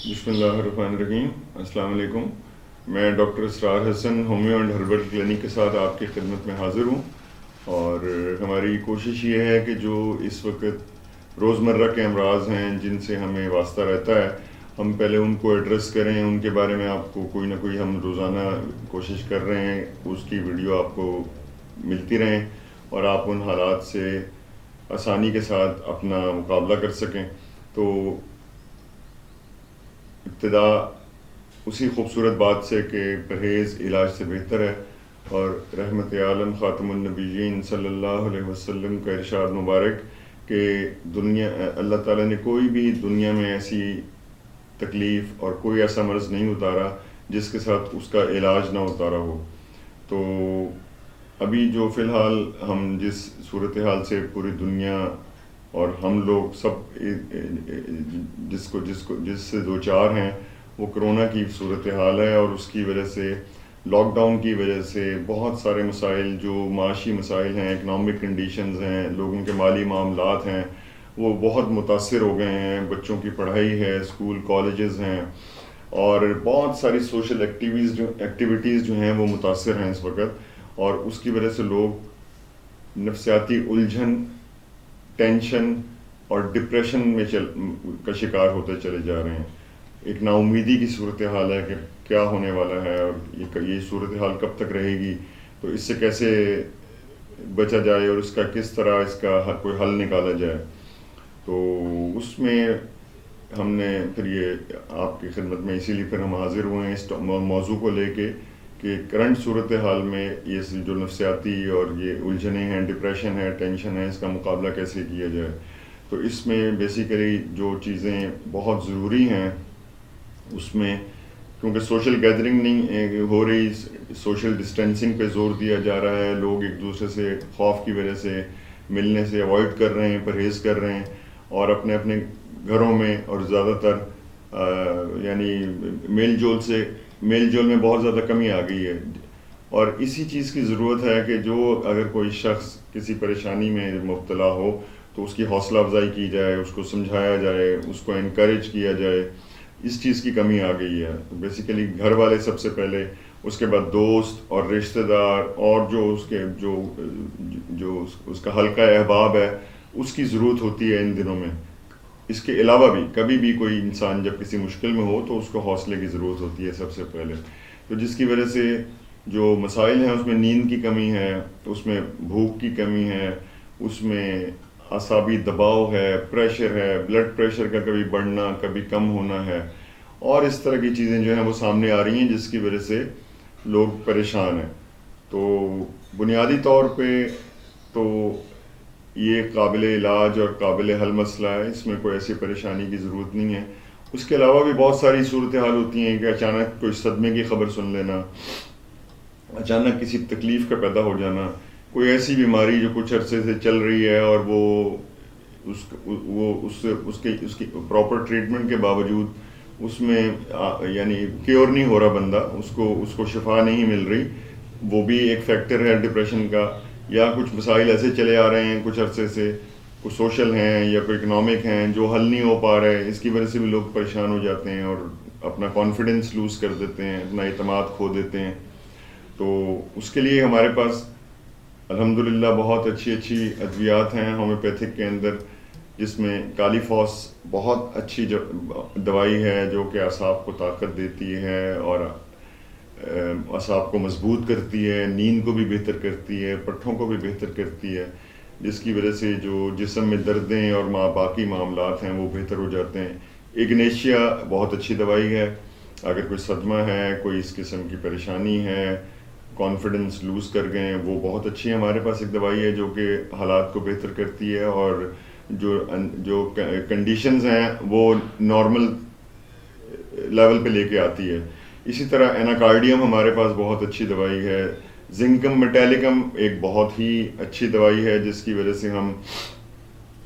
بسم اللہ الرحمن الرحیم. السلام علیکم. میں doctor Israr Hassan homeo and herbal clinic کے ساتھ آپ کی خدمت میں حاضر ہوں، اور ہماری کوشش یہ ہے کہ جو اس وقت روزمرہ کے امراض ہیں جن سے ہمیں واسطہ رہتا ہے، ہم پہلے ان کو ایڈریس کریں. ان کے بارے میں آپ کو کوئی نہ کوئی ہم روزانہ کوشش کر رہے ہیں، اس کی ویڈیو آپ کو ملتی رہیں اور آپ ان حالات سے آسانی کے ساتھ اپنا مقابلہ کر سکیں. تو ابتدا اسی خوبصورت بات سے کہ پرہیز علاج سے بہتر ہے، اور رحمت عالم خاتم النبیین صلی اللہ علیہ وسلم کا ارشاد مبارک کہ اللہ تعالیٰ نے کوئی بھی دنیا میں ایسی تکلیف اور کوئی ایسا مرض نہیں اتارا جس کے ساتھ اس کا علاج نہ اتارا ہو. تو ابھی جو فی الحال ہم جس صورتحال سے پوری دنیا اور ہم لوگ سب جس سے دو چار ہیں، وہ کرونا کی صورتحال ہے. اور اس کی وجہ سے، لاک ڈاؤن کی وجہ سے بہت سارے مسائل، جو معاشی مسائل ہیں، اکنامک کنڈیشنز ہیں، لوگوں کے مالی معاملات ہیں، وہ بہت متاثر ہو گئے ہیں. بچوں کی پڑھائی ہے، اسکول کالجز ہیں، اور بہت ساری سوشل ایکٹیویٹیز جو ہیں وہ متاثر ہیں اس وقت. اور اس کی وجہ سے لوگ نفسیاتی الجھن، ٹینشن اور ڈپریشن میں کا شکار ہوتے چلے جا رہے ہیں. ایک نا امیدی کی صورتحال ہے کہ کیا ہونے والا ہے، اور یہ صورتحال کب تک رہے گی، تو اس سے کیسے بچا جائے اور اس کا کس طرح اس کا کوئی حل نکالا جائے. تو اس میں ہم نے پھر یہ آپ کی خدمت میں اسی لیے پھر ہم حاضر ہوئے ہیں اس موضوع کو لے کے کہ کرنٹ صورتحال میں یہ جو نفسیاتی اور یہ الجھنیں ہیں، ڈپریشن ہے، ٹینشن ہے، اس کا مقابلہ کیسے کیا جائے. تو اس میں بیسیکلی جو چیزیں بہت ضروری ہیں، اس میں کیونکہ سوشل گیدرنگ نہیں ہو رہی، سوشل ڈسٹینسنگ پہ زور دیا جا رہا ہے، لوگ ایک دوسرے سے خوف کی وجہ سے ملنے سے اوائڈ کر رہے ہیں، پرہیز کر رہے ہیں، اور اپنے اپنے گھروں میں، اور زیادہ تر یعنی میل جول میں بہت زیادہ کمی آ گئی ہے. اور اسی چیز کی ضرورت ہے کہ جو اگر کوئی شخص کسی پریشانی میں مبتلا ہو تو اس کی حوصلہ افزائی کی جائے، اس کو سمجھایا جائے، اس کو انکریج کیا جائے. اس چیز کی کمی آ گئی ہے. تو بیسیکلی گھر والے سب سے پہلے، اس کے بعد دوست اور رشتہ دار، اور جو اس کا حلقہ احباب ہے، اس کی ضرورت ہوتی ہے ان دنوں میں. اس کے علاوہ بھی کبھی بھی کوئی انسان جب کسی مشکل میں ہو تو اس کو حوصلے کی ضرورت ہوتی ہے سب سے پہلے. تو جس کی وجہ سے جو مسائل ہیں، اس میں نیند کی کمی ہے، اس میں بھوک کی کمی ہے، اس میں اعصابی دباؤ ہے، پریشر ہے، بلڈ پریشر کا کبھی بڑھنا کبھی کم ہونا ہے، اور اس طرح کی چیزیں جو ہیں وہ سامنے آ رہی ہیں جس کی وجہ سے لوگ پریشان ہیں. تو بنیادی طور پہ تو یہ قابل علاج اور قابل حل مسئلہ ہے، اس میں کوئی ایسی پریشانی کی ضرورت نہیں ہے. اس کے علاوہ بھی بہت ساری صورتحال ہوتی ہیں کہ اچانک کوئی صدمے کی خبر سن لینا، اچانک کسی تکلیف کا پیدا ہو جانا، کوئی ایسی بیماری جو کچھ عرصے سے چل رہی ہے اور اس کی پراپر ٹریٹمنٹ کے باوجود اس میں یعنی کیور نہیں ہو رہا بندہ، اس کو شفا نہیں مل رہی. وہ بھی ایک فیکٹر ہے ڈپریشن کا. یا کچھ مسائل ایسے چلے آ رہے ہیں کچھ عرصے سے، کچھ سوشل ہیں یا کوئی اکنامک ہیں، جو حل نہیں ہو پا رہے. اس کی وجہ سے بھی لوگ پریشان ہو جاتے ہیں اور اپنا کانفیڈنس لوز کر دیتے ہیں، اپنا اعتماد کھو دیتے ہیں. تو اس کے لیے ہمارے پاس الحمدللہ بہت اچھی ادویات ہیں ہومیوپیتھک کے اندر، جس میں کالی فاس بہت اچھی دوائی ہے جو کہ اعصاب کو طاقت دیتی ہے اور اعصاب کو مضبوط کرتی ہے، نیند کو بھی بہتر کرتی ہے، پٹھوں کو بھی بہتر کرتی ہے، جس کی وجہ سے جو جسم میں دردیں اور باقی معاملات ہیں وہ بہتر ہو جاتے ہیں. ایگنیشیا بہت اچھی دوائی ہے. اگر کوئی صدمہ ہے، کوئی اس قسم کی پریشانی ہے، کانفیڈنس لوز کر گئے ہیں، وہ بہت اچھی ہمارے پاس ایک دوائی ہے جو کہ حالات کو بہتر کرتی ہے اور جو کنڈیشنز ہیں وہ نارمل لیول پہ لے کے آتی ہے. اسی طرح ایناکارڈیم ہمارے پاس بہت اچھی دوائی ہے. زنکم میٹیلکم ایک بہت ہی اچھی دوائی ہے جس کی وجہ سے ہم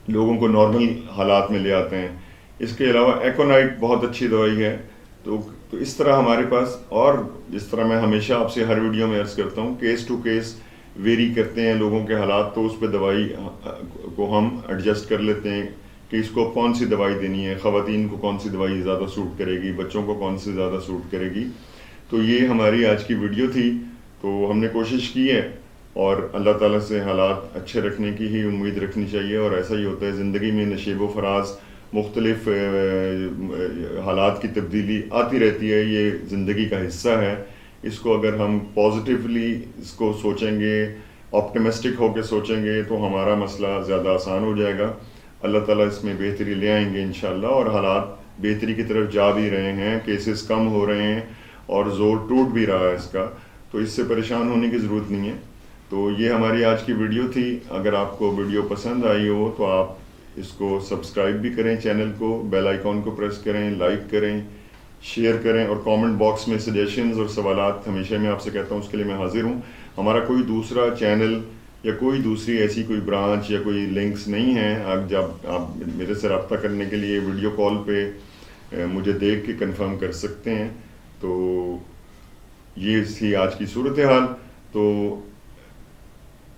لوگوں کو نارمل حالات میں لے آتے ہیں. اس کے علاوہ ایکونائٹ بہت اچھی دوائی ہے. تو اس طرح ہمارے پاس، اور جس طرح میں ہمیشہ آپ سے ہر ویڈیو میں عرض کرتا ہوں، کیس ٹو کیس ویری کرتے ہیں لوگوں کے حالات، تو اس پہ دوائی کو ہم ایڈجسٹ کر لیتے ہیں کہ اس کو کون سی دوائی دینی ہے، خواتین کو کون سی دوائی زیادہ سوٹ کرے گی، بچوں کو کون سی زیادہ سوٹ کرے گی. تو یہ ہماری آج کی ویڈیو تھی. تو ہم نے کوشش کی ہے اور اللہ تعالیٰ سے حالات اچھے رکھنے کی ہی امید رکھنی چاہیے. اور ایسا ہی ہوتا ہے زندگی میں، نشیب و فراز، مختلف حالات کی تبدیلی آتی رہتی ہے، یہ زندگی کا حصہ ہے. اس کو اگر ہم پازیٹیولی اس کو سوچیں گے، آپٹمسٹک ہو کے سوچیں گے، تو ہمارا مسئلہ زیادہ آسان ہو جائے گا. اللہ تعالیٰ اس میں بہتری لے آئیں گے انشاءاللہ. اور حالات بہتری کی طرف جا بھی رہے ہیں، کیسز کم ہو رہے ہیں اور زور ٹوٹ بھی رہا ہے اس کا. تو اس سے پریشان ہونے کی ضرورت نہیں ہے. تو یہ ہماری آج کی ویڈیو تھی. اگر آپ کو ویڈیو پسند آئی ہو تو آپ اس کو سبسکرائب بھی کریں، چینل کو، بیل آئیکن کو پریس کریں، لائک کریں، شیئر کریں، اور کامنٹ باکس میں سجیشنز اور سوالات ہمیشہ میں آپ سے کہتا ہوں اس کے لیے میں حاضر ہوں. ہمارا کوئی دوسرا چینل یا کوئی دوسری ایسی کوئی برانچ یا کوئی لنکس نہیں ہیں. جب آپ میرے سے رابطہ کرنے کے لیے ویڈیو کال پہ مجھے دیکھ کے کنفرم کر سکتے ہیں. تو یہ تھی آج کی صورتحال. تو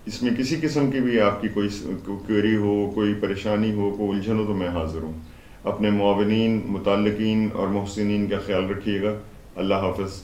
اس میں کسی قسم کی بھی آپ کی کوئی کوئری ہو، کوئی پریشانی ہو، کوئی الجھن ہو، تو میں حاضر ہوں. اپنے معاونین، متعلقین اور محسنین کا خیال رکھیے گا. اللہ حافظ.